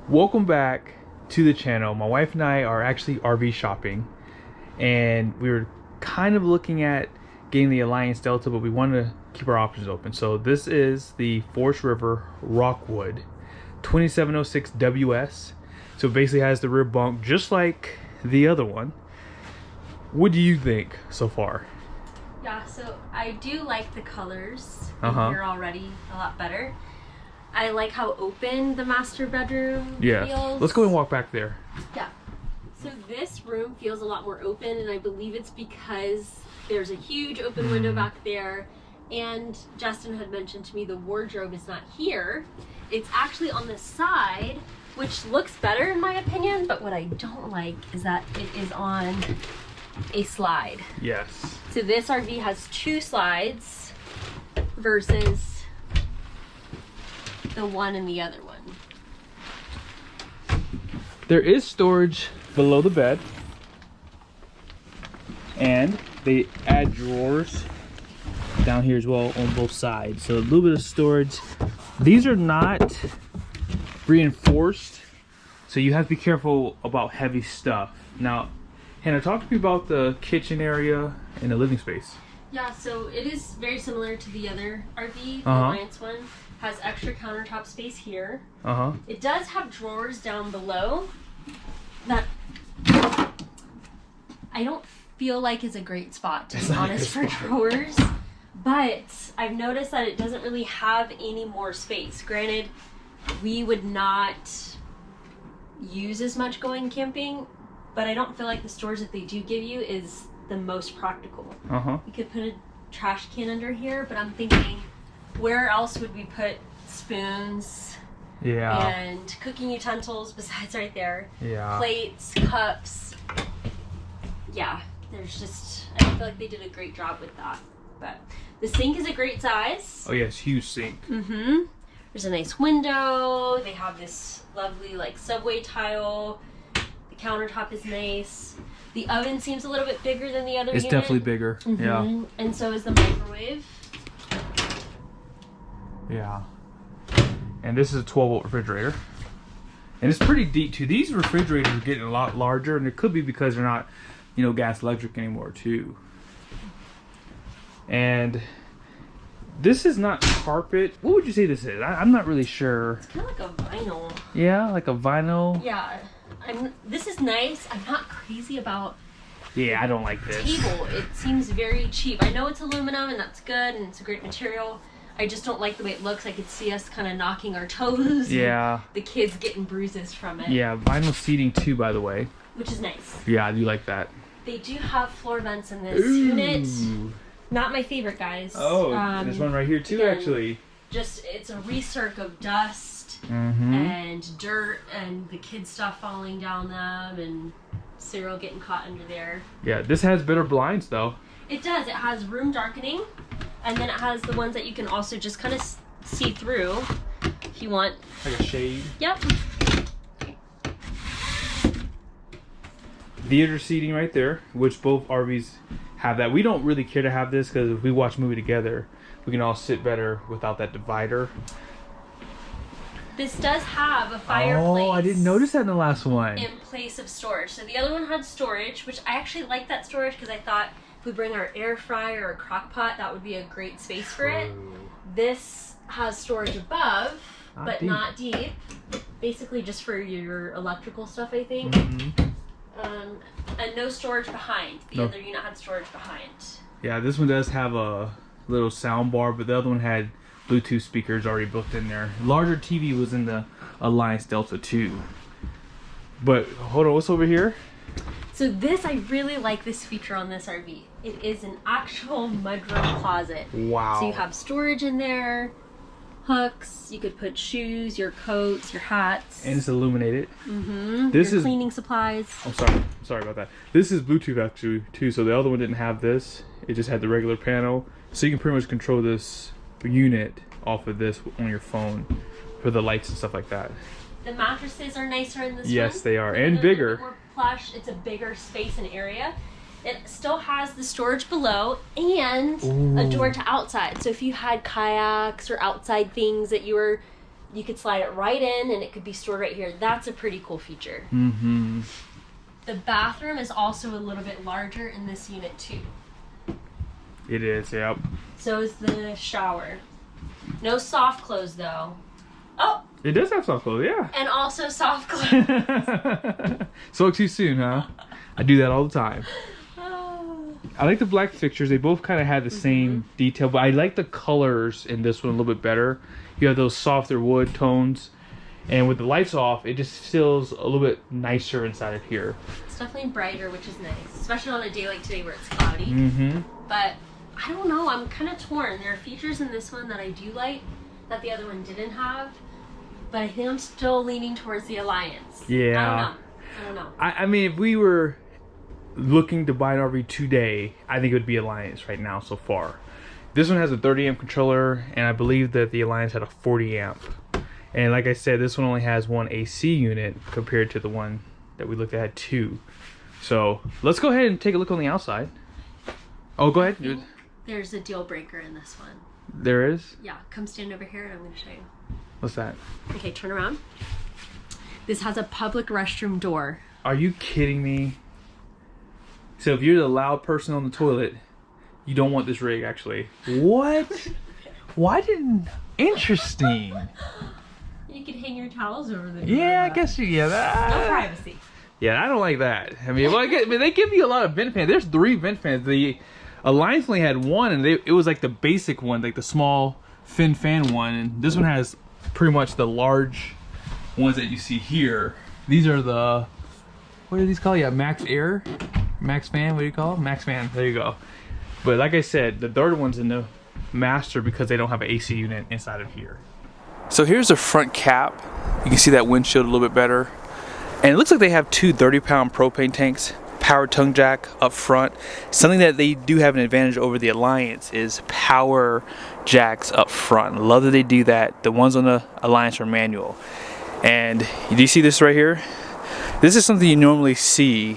Welcome back to the channel. My wife and I are actually RV shopping, and we were kind of looking at getting the Alliance Delta, but we wanted to keep our options open. So this is the Forest River Rockwood 2706 WS. So it basically has the rear bunk just like the other one. What do you think so far? Yeah, so I do like the colors in here already a lot better. I like how open the master bedroom feels. Let's go and walk back there. Yeah. So this room feels a lot more open, and I believe it's because there's a huge open window back there. And Justin had mentioned to me the wardrobe is not here. It's actually on the side, which looks better in my opinion, but what I don't like is that it is on a slide. Yes. So this RV has 2 slides versus the one in the other one. There is storage below the bed, and they add drawers down here as well on both sides, so a little bit of storage. These are not reinforced, so you have to be careful about heavy stuff. Now, Hannah, talk to me about the kitchen area and the living space. Yeah, so it is very similar to the other RV, the Alliance one. Has extra countertop space here. It does have drawers down below that I don't feel like is a great spot, to be honest, for drawers. But I've noticed that it doesn't really have any more space. Granted, we would not use as much going camping, but I don't feel like the storage that they do give you is the most practical. You could put a trash can under here, but I'm thinking, where else would we put spoons and cooking utensils besides right there? Plates, cups. Yeah, there's just, I feel like they did a great job with that. But the sink is a great size. Oh yes, huge sink. There's a nice window. They have this lovely like subway tile. The countertop is nice. The oven seems a little bit bigger than the other unit. It's definitely bigger. Yeah. And so is the microwave. Yeah. And this is a 12-volt refrigerator. And it's pretty deep too. These refrigerators are getting a lot larger, and it could be because they're not, you know, gas electric anymore too. And this is not carpet. What would you say this is? I'm not really sure. It's kind of like a vinyl. Yeah, like a vinyl. Yeah. This is nice. I'm not crazy about I don't like this table. It seems very cheap. I know it's aluminum and that's good and it's a great material. I just don't like the way it looks. I could see us kind of knocking our toes. Yeah. The kids getting bruises from it. Yeah, vinyl seating too, by the way. Which is nice. Yeah, I do like that. They do have floor vents in this unit. Not my favorite, guys. Oh, there's one right here too, actually. Just, it's a recirc of dust and dirt and the kids' stuff falling down them and cereal getting caught under there. Yeah, this has better blinds though. It does. It has room darkening, and then it has the ones that you can also just kind of see through if you want. Like a shade. Yep. Theater seating right there, which both RVs have that. We don't really care to have this because if we watch a movie together, we can all sit better without that divider. This does have a fireplace. Oh, I didn't notice that in the last one. In place of storage. So the other one had storage, which I actually like that storage because I thought if we bring our air fryer or crock pot, that would be a great space for it. This has storage above, but not deep. Basically just for your electrical stuff, I think. And no storage behind. The other unit had storage behind. Yeah, this one does have a little sound bar, but the other one had Bluetooth speakers already built in there. Larger TV was in the Alliance Delta 2. But hold on, what's over here? So this, I really like this feature on this RV. It is an actual mudroom closet. Wow. So you have storage in there, hooks, you could put shoes, your coats, your hats. And it's illuminated. This is cleaning supplies. I'm sorry about that. This is Bluetooth actually too, so the other one didn't have this. It just had the regular panel. So you can pretty much control this unit off of this on your phone for the lights and stuff like that. The mattresses are nicer in this one. Yes, they are, and bigger. More plush. It's a bigger space and area. It still has the storage below and a door to outside. So if you had kayaks or outside things that you were You could slide it right in and it could be stored right here. That's a pretty cool feature. Mm-hmm. The bathroom is also a little bit larger in this unit too. It is, yep. So is the shower. No soft close though. Oh! It does have soft close, yeah. And also soft close. Spoke too soon, huh? I do that all the time. I like the black fixtures. They both kind of had the same detail, but I like the colors in this one a little bit better. You have those softer wood tones, and with the lights off, it just feels a little bit nicer inside of here. It's definitely brighter, which is nice, especially on a day like today where it's cloudy. But I don't know, I'm kind of torn. There are features in this one that I do like that the other one didn't have, but I think I'm still leaning towards the Alliance. Yeah. I don't know. I mean, if we were looking to buy an RV today, I think it would be Alliance right now so far. This one has a 30 amp controller, and I believe that the Alliance had a 40 amp. And like I said, this one only has one AC unit compared to the one that we looked at had two. So let's go ahead and take a look on the outside. Oh, go ahead. There's a deal breaker in this one. There is? Yeah, come stand over here and I'm going to show you. What's that? Okay, turn around. This has a public restroom door. Are you kidding me? So if you're the loud person on the toilet, you don't want this rig actually. What? Why didn't... Interesting. You could hang your towels over there. Yeah, I guess you get that. No privacy. Yeah, I don't like that. I mean, well, they give you a lot of vent fans. There's 3 vent fans. The Alliance only had one, and it was like the basic one, like the small fin fan one. And this one has pretty much the large ones that you see here. These are the, what are these called? Yeah, Max Air, Max Fan. What do you call them? Max Fan. There you go. But like I said, the third one's in the Master because they don't have an AC unit inside of here. So here's the front cap. You can see that windshield a little bit better. And it looks like they have 2 30-pound propane tanks, power tongue jack up front. Something that they do have an advantage over the Alliance is power jacks up front. Love that they do that. The ones on the Alliance are manual. And do you see this right here? This is something you normally see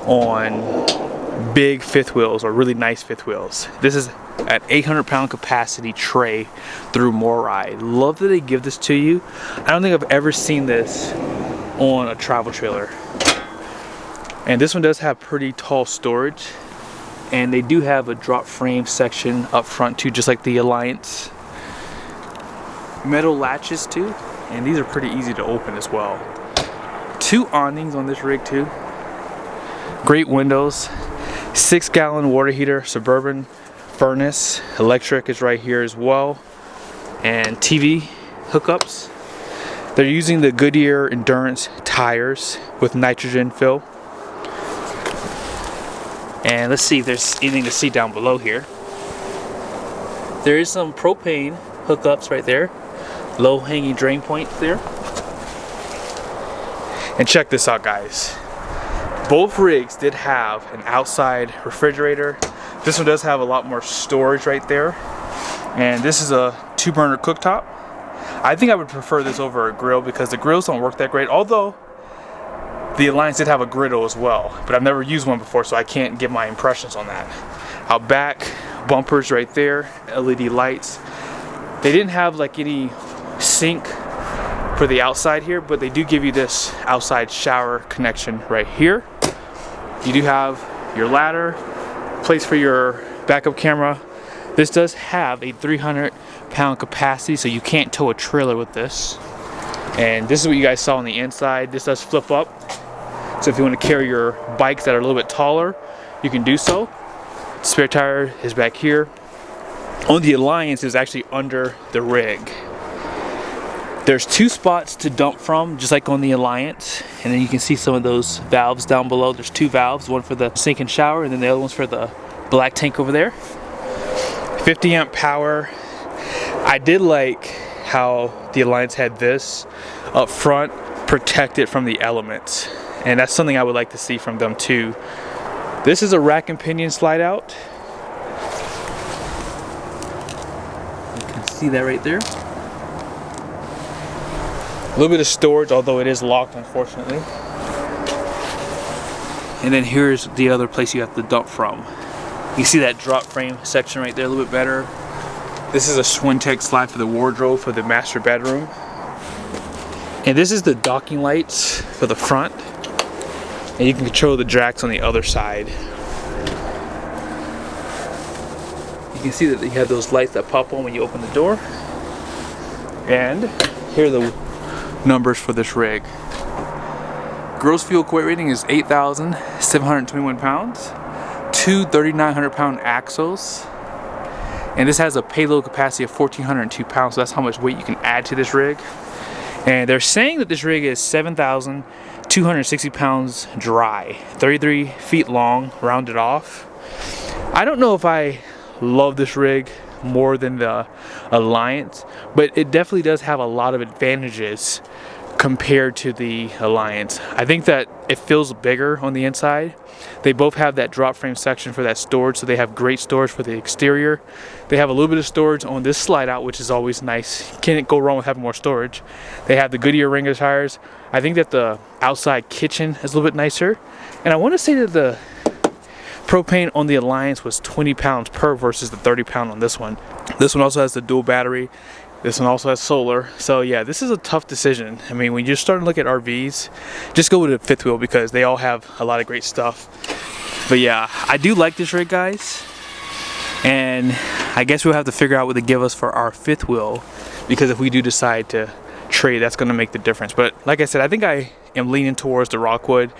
on big fifth wheels or really nice fifth wheels. This is an 800-pound capacity tray through Morai. Love that they give this to you. I don't think I've ever seen this on a travel trailer. And this one does have pretty tall storage, and they do have a drop frame section up front too, just like the Alliance. Metal latches too, and these are pretty easy to open as well. 2 awnings on this rig too. Great windows. 6-gallon water heater, Suburban furnace, electric is right here as well, and TV hookups. They're using the Goodyear Endurance tires with nitrogen fill. And let's see if there's anything to see down below here. There is some propane hookups right there, low hanging drain points there. And check this out, guys. Both rigs did have an outside refrigerator. This one does have a lot more storage right there. And this is a 2-burner cooktop. I think I would prefer this over a grill because the grills don't work that great. Although the Alliance did have a griddle as well, but I've never used one before, so I can't give my impressions on that. Out back, bumpers right there, LED lights. They didn't have like any sink for the outside here, but they do give you this outside shower connection right here. You do have your ladder, place for your backup camera. This does have a 300-pound capacity, so you can't tow a trailer with this. And this is what you guys saw on the inside. This does flip up, so if you want to carry your bikes that are a little bit taller, you can do so. Spare tire is back here. On the Alliance is actually under the rig. There's 2 spots to dump from, just like on the Alliance. And then you can see some of those valves down below. There's 2 valves, one for the sink and shower, and then the other one's for the black tank over there. 50 amp power. I did like how the Alliance had this up front, protected from the elements. And that's something I would like to see from them too. This is a rack and pinion slide out. You can see that right there. A little bit of storage, although it is locked, unfortunately. And then here's the other place you have to dump from. You see that drop frame section right there a little bit better. This is a CARMTEK slide for the wardrobe for the master bedroom. And this is the docking lights for the front. And you can control the jacks on the other side. You can see that you have those lights that pop on when you open the door. And here are the numbers for this rig. Gross fuel weight rating is 8,721 pounds. 2 3,900 pound axles. And this has a payload capacity of 1,402 pounds, so that's how much weight you can add to this rig. And they're saying that this rig is 7,260 pounds dry, 33 feet long, rounded off. I don't know if I love this rig more than the Alliance, but it definitely does have a lot of advantages compared to the Alliance. I think that it feels bigger on the inside. They both have that drop frame section for that storage, so they have great storage for the exterior. They have a little bit of storage on this slide out, which is always nice. Can't go wrong with having more storage. They have the Goodyear Wrangler tires. I think that the outside kitchen is a little bit nicer. And I want to say that the propane on the Alliance was 20 pounds per versus the 30 pound on this one. This one also has the dual battery. This one also has solar. So yeah, this is a tough decision. I mean, when you're starting to look at RVs, just go with a fifth wheel because they all have a lot of great stuff. But yeah, I do like this rig, guys. And I guess we'll have to figure out what they give us for our fifth wheel, because if we do decide to trade, that's going to make the difference. But like I said, I think I am leaning towards the Rockwood.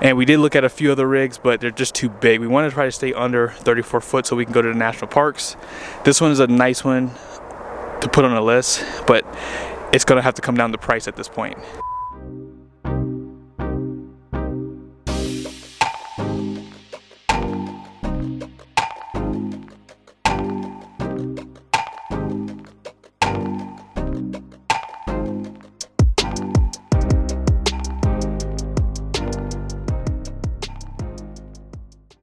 And we did look at a few other rigs, but they're just too big. We want to try to stay under 34 foot so we can go to the national parks. This one is a nice one to put on a list, but it's gonna have to come down to price at this point.